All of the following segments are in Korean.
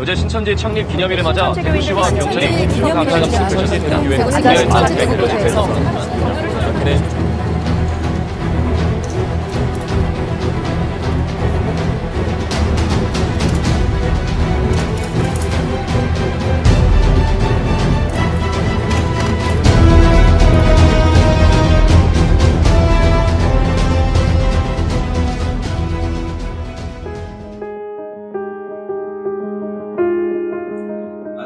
어제 신천지 창립 기념일을 맞아 대구시와 경찰이 감사 접수 펼쳐진 대구의 국내 마지막 대표 집회에서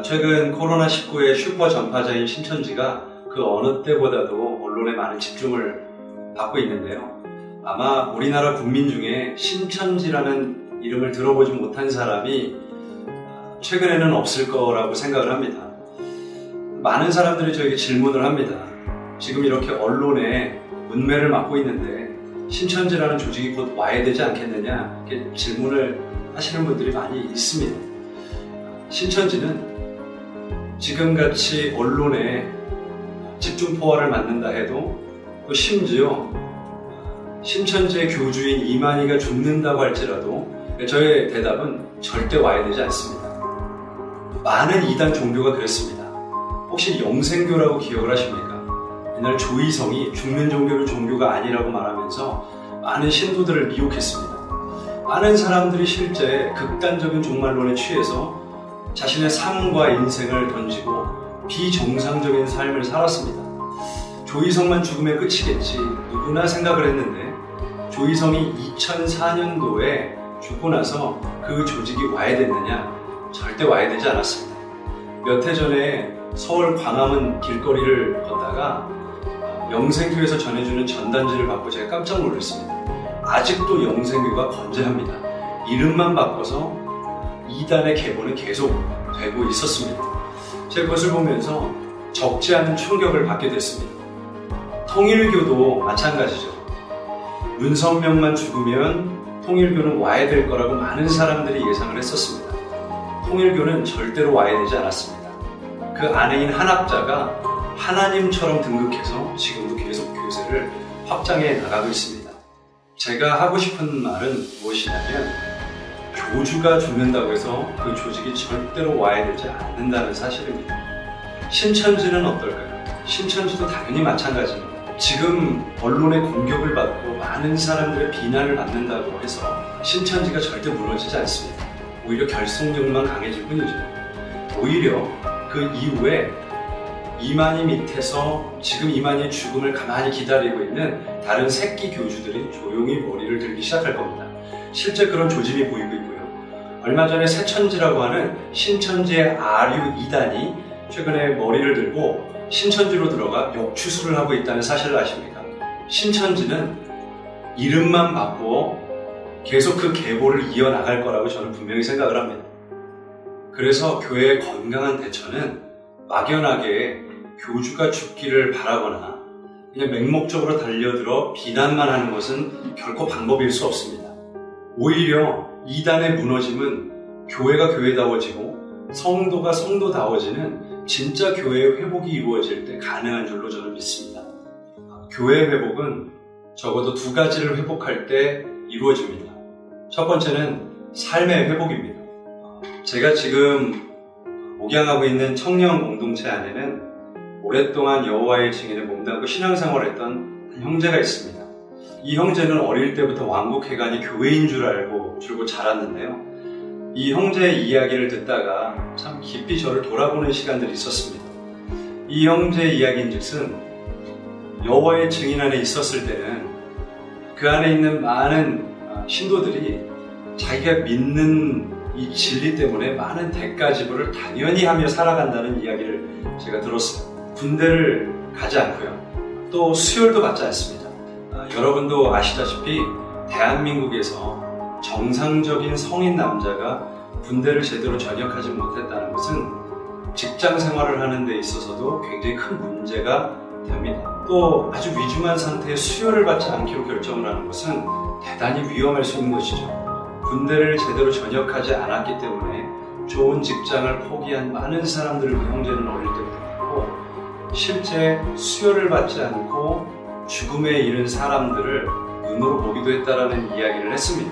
최근 코로나19의 슈퍼 전파자인 신천지가 그 어느 때보다도 언론의 많은 집중을 받고 있는데요. 아마 우리나라 국민 중에 신천지라는 이름을 들어보지 못한 사람이 최근에는 없을 거라고 생각을 합니다. 많은 사람들이 저에게 질문을 합니다. 지금 이렇게 언론에 문매를 맡고 있는데 신천지라는 조직이 곧 와야 되지 않겠느냐, 이렇게 질문을 하시는 분들이 많이 있습니다. 신천지는 지금같이 언론에 집중포화를 맞는다 해도, 또 심지어 신천지의 교주인 이만희가 죽는다고 할지라도 저의 대답은 절대 와야 되지 않습니다. 많은 이단 종교가 그랬습니다. 혹시 영생교라고 기억을 하십니까? 옛날 조이성이 죽는 종교는 종교가 아니라고 말하면서 많은 신도들을 미혹했습니다. 많은 사람들이 실제 극단적인 종말론에 취해서 자신의 삶과 인생을 던지고 비정상적인 삶을 살았습니다. 조이성만 죽으면 끝이겠지, 누구나 생각을 했는데 조이성이 2004년도에 죽고 나서 그 조직이 와야 됐느냐? 절대 와야 되지 않았습니다. 몇 해 전에 서울 광화문 길거리를 걷다가 영생교에서 전해주는 전단지를 받고 제가 깜짝 놀랐습니다. 아직도 영생교가 건재합니다. 이름만 바꿔서 이단의 계보는 계속 되고 있었습니다. 제가 그것을 보면서 적지 않은 충격을 받게 됐습니다. 통일교도 마찬가지죠. 문선명만 죽으면 통일교는 와야 될 거라고 많은 사람들이 예상을 했었습니다. 통일교는 절대로 와야 되지 않았습니다. 그 아내인 한학자가 하나님처럼 등극해서 지금도 계속 교세를 확장해 나가고 있습니다. 제가 하고 싶은 말은 무엇이냐면, 교주가 죽는다고 해서 그 조직이 절대로 와야 되지 않는다는 사실입니다. 신천지는 어떨까요? 신천지도 당연히 마찬가지입니다. 지금 언론의 공격을 받고 많은 사람들의 비난을 받는다고 해서 신천지가 절대 무너지지 않습니다. 오히려 결속력만 강해질 뿐이죠. 오히려 그 이후에 이만희 밑에서 지금 이만희의 죽음을 가만히 기다리고 있는 다른 새끼 교주들이 조용히 머리를 들기 시작할 겁니다. 실제 그런 조짐이 보이고 있고요. 얼마 전에 새천지라고 하는 신천지의 아류 이단이 최근에 머리를 들고 신천지로 들어가 역추수를 하고 있다는 사실을 아십니까? 신천지는 이름만 바꾸어 계속 그 계보를 이어나갈 거라고 저는 분명히 생각을 합니다. 그래서 교회의 건강한 대처는 막연하게 교주가 죽기를 바라거나 그냥 맹목적으로 달려들어 비난만 하는 것은 결코 방법일 수 없습니다. 오히려 이단의 무너짐은 교회가 교회다워지고 성도가 성도다워지는 진짜 교회의 회복이 이루어질 때 가능한 줄로 저는 믿습니다. 교회의 회복은 적어도 두 가지를 회복할 때 이루어집니다. 첫 번째는 삶의 회복입니다. 제가 지금 목양하고 있는 청년 공동체 안에는 오랫동안 여호와의 증인에 몸담고 신앙생활을 했던 한 형제가 있습니다. 이 형제는 어릴 때부터 왕국회관이 교회인 줄 알고 줄곧 자랐는데요. 이 형제의 이야기를 듣다가 참 깊이 저를 돌아보는 시간들이 있었습니다. 이 형제의 이야기인즉슨 여호와의 증인 안에 있었을 때는 그 안에 있는 많은 신도들이 자기가 믿는 이 진리 때문에 많은 대가 지불을 당연히 하며 살아간다는 이야기를 제가 들었어요. 군대를 가지 않고요. 또 수혈도 받지 않습니다. 여러분도 아시다시피 대한민국에서 정상적인 성인 남자가 군대를 제대로 전역하지 못했다는 것은 직장 생활을 하는 데 있어서도 굉장히 큰 문제가 됩니다. 또 아주 위중한 상태에 수혈을 받지 않기로 결정을 하는 것은 대단히 위험할 수 있는 것이죠. 군대를 제대로 전역하지 않았기 때문에 좋은 직장을 포기한 많은 사람들을 그 형제는 어릴 때부터 봤고, 실제 수혈을 받지 않고 죽음에 이른 사람들을 눈으로 보기도 했다라는 이야기를 했습니다.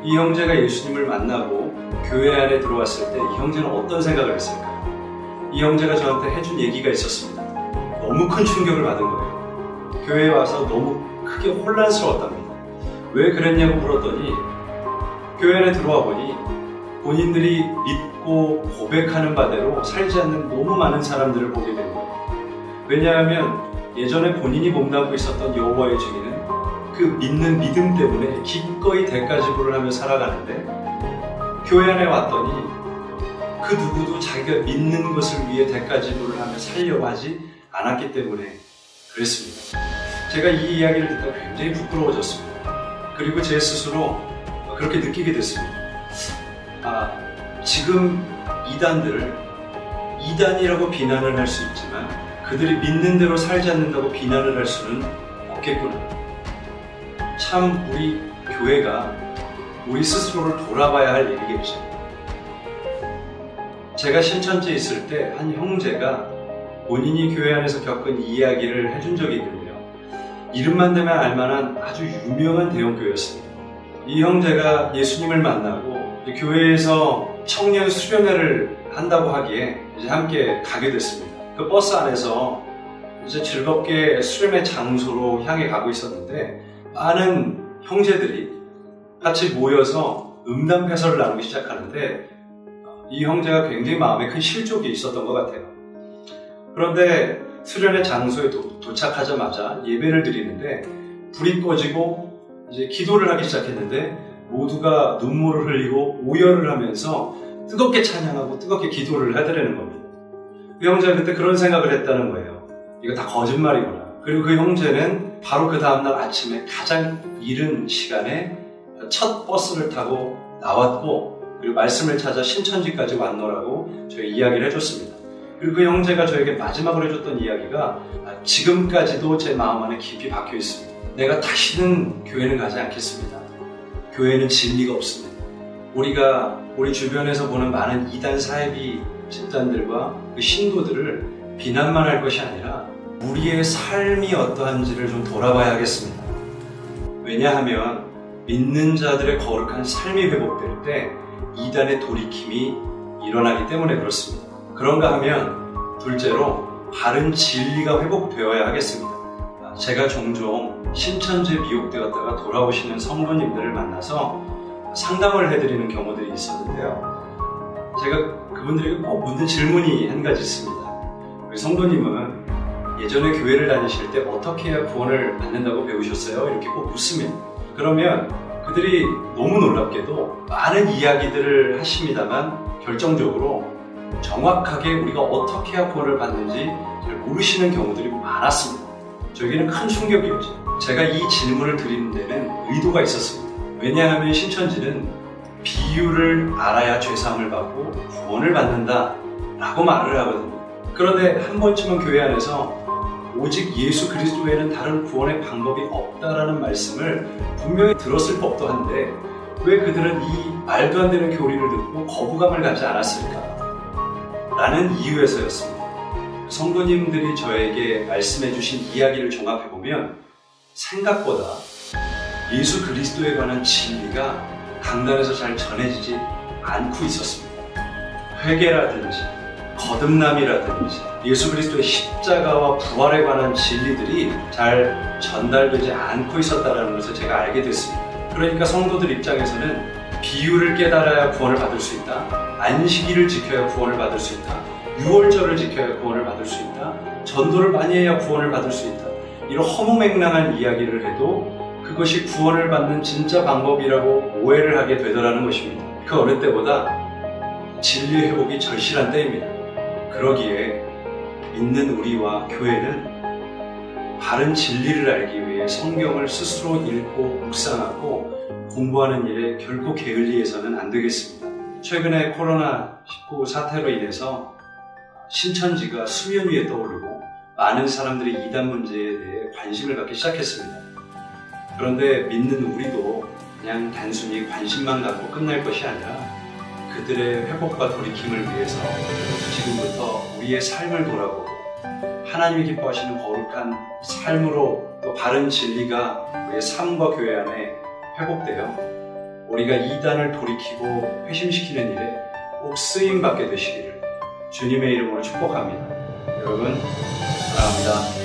이 형제가 예수님을 만나고 교회 안에 들어왔을 때 이 형제는 어떤 생각을 했을까요? 이 형제가 저한테 해준 얘기가 있었습니다. 너무 큰 충격을 받은 거예요. 교회에 와서 너무 크게 혼란스러웠답니다. 왜 그랬냐고 물었더니 교회 안에 들어와 보니 본인들이 믿고 고백하는 바대로 살지 않는 너무 많은 사람들을 보게 된 거예요. 왜냐하면 예전에 본인이 몸담고 있었던 여호와의 증인은 그 믿는 믿음 때문에 기꺼이 대가지불을 하며 살아가는데 교회 안에 왔더니 그 누구도 자기가 믿는 것을 위해 대가지불을 하며 살려고 하지 않았기 때문에 그랬습니다. 제가 이 이야기를 듣다 굉장히 부끄러워졌습니다. 그리고 제 스스로 그렇게 느끼게 됐습니다. 지금 이단들을 이단이라고 비난을 할 수 있지만 그들이 믿는 대로 살지 않는다고 비난을 할 수는 없겠구나. 참 우리 교회가 우리 스스로를 돌아봐야 할 일이겠죠. 제가 신천지에 있을 때 한 형제가 본인이 교회 안에서 겪은 이야기를 해준 적이 있는데요. 이름만 대면 알만한 아주 유명한 대형교회였습니다. 이 형제가 예수님을 만나고 교회에서 청년 수련회를 한다고 하기에 이제 함께 가게 됐습니다. 그 버스 안에서 이제 즐겁게 수련회 장소로 향해 가고 있었는데 많은 형제들이 같이 모여서 음담패설을 나누기 시작하는데 이 형제가 굉장히 마음에 큰 실족이 있었던 것 같아요. 그런데 수련회 장소에 도착하자마자 예배를 드리는데 불이 꺼지고 이제 기도를 하기 시작했는데 모두가 눈물을 흘리고 오열을 하면서 뜨겁게 찬양하고 뜨겁게 기도를 해드리는 겁니다. 그 형제가 그때 그런 생각을 했다는 거예요. 이거 다 거짓말이구나. 그리고 그 형제는 바로 그 다음날 아침에 가장 이른 시간에 첫 버스를 타고 나왔고 그리고 말씀을 찾아 신천지까지 왔노라고 저희 이야기를 해줬습니다. 그리고 그 형제가 저에게 마지막으로 해줬던 이야기가 지금까지도 제 마음 안에 깊이 박혀 있습니다. 내가 다시는 교회는 가지 않겠습니다. 교회는 진리가 없습니다. 우리가 우리 주변에서 보는 많은 이단 사이비 집단들과 그 신도들을 비난만 할 것이 아니라 우리의 삶이 어떠한지를 좀 돌아봐야 하겠습니다. 왜냐하면 믿는 자들의 거룩한 삶이 회복될 때 이단의 돌이킴이 일어나기 때문에 그렇습니다. 그런가 하면 둘째로 바른 진리가 회복되어야 하겠습니다. 제가 종종 신천지에 미혹되었다가 돌아오시는 성도님들을 만나서 상담을 해드리는 경우들이 있었는데요. 제가 그분들에게 꼭 묻는 질문이 한 가지 있습니다. 성도님은 예전에 교회를 다니실 때 어떻게 해야 구원을 받는다고 배우셨어요? 이렇게 꼭 묻습니다. 그러면 그들이 너무 놀랍게도 많은 이야기들을 하십니다만 결정적으로 정확하게 우리가 어떻게 해야 구원을 받는지 잘 모르시는 경우들이 많았습니다. 저에게는 큰 충격이었죠. 제가 이 질문을 드리는 데는 의도가 있었습니다. 왜냐하면 신천지는 비유를 알아야 죄사함을 받고 구원을 받는다 라고 말을 하거든요. 그런데 한 번쯤은 교회 안에서 오직 예수 그리스도 외에는 다른 구원의 방법이 없다라는 말씀을 분명히 들었을 법도 한데 왜 그들은 이 말도 안 되는 교리를 듣고 거부감을 갖지 않았을까? 라는 이유에서였습니다. 성도님들이 저에게 말씀해 주신 이야기를 종합해보면 생각보다 예수 그리스도에 관한 진리가 강단에서 잘 전해지지 않고 있었습니다. 회개라든지 거듭남이라든지 예수 그리스도의 십자가와 부활에 관한 진리들이 잘 전달되지 않고 있었다는 것을 제가 알게 됐습니다. 그러니까 성도들 입장에서는 비유를 깨달아야 구원을 받을 수 있다, 안식일을 지켜야 구원을 받을 수 있다, 유월절을 지켜야 구원을 받을 수 있다, 전도를 많이 해야 구원을 받을 수 있다, 이런 허무맹랑한 이야기를 해도 그것이 구원을 받는 진짜 방법이라고 오해를 하게 되더라는 것입니다. 그 어느 때보다 진리 회복이 절실한 때입니다. 그러기에 믿는 우리와 교회는 바른 진리를 알기 위해 성경을 스스로 읽고 묵상하고 공부하는 일에 결코 게을리해서는 안 되겠습니다. 최근에 코로나19 사태로 인해서 신천지가 수면 위에 떠오르고 많은 사람들이 이단 문제에 대해 관심을 갖기 시작했습니다. 그런데 믿는 우리도 그냥 단순히 관심만 갖고 끝날 것이 아니라 그들의 회복과 돌이킴을 위해서 지금부터 우리의 삶을 돌아보고 하나님이 기뻐하시는 거룩한 삶으로 또 바른 진리가 우리의 삶과 교회 안에 회복되어 우리가 이단을 돌이키고 회심시키는 일에 꼭 쓰임받게 되시기를 주님의 이름으로 축복합니다. 여러분 사랑합니다.